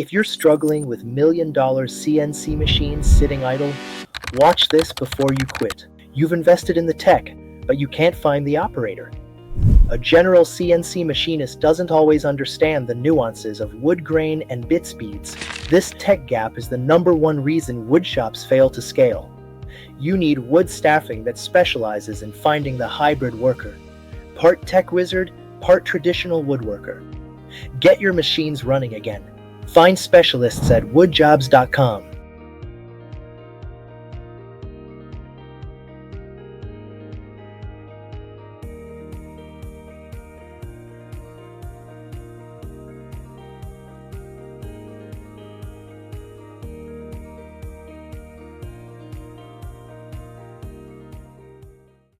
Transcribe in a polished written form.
If you're struggling with $1 million CNC machines sitting idle, watch this before you quit. You've invested in the tech, but you can't find the operator. A general CNC machinist doesn't always understand the nuances of wood grain and bit speeds. This tech gap is the #1 reason wood shops fail to scale. You need wood staffing that specializes in finding the hybrid worker. Part tech wizard, part traditional woodworker. Get your machines running again. Find specialists at woodjobs.com.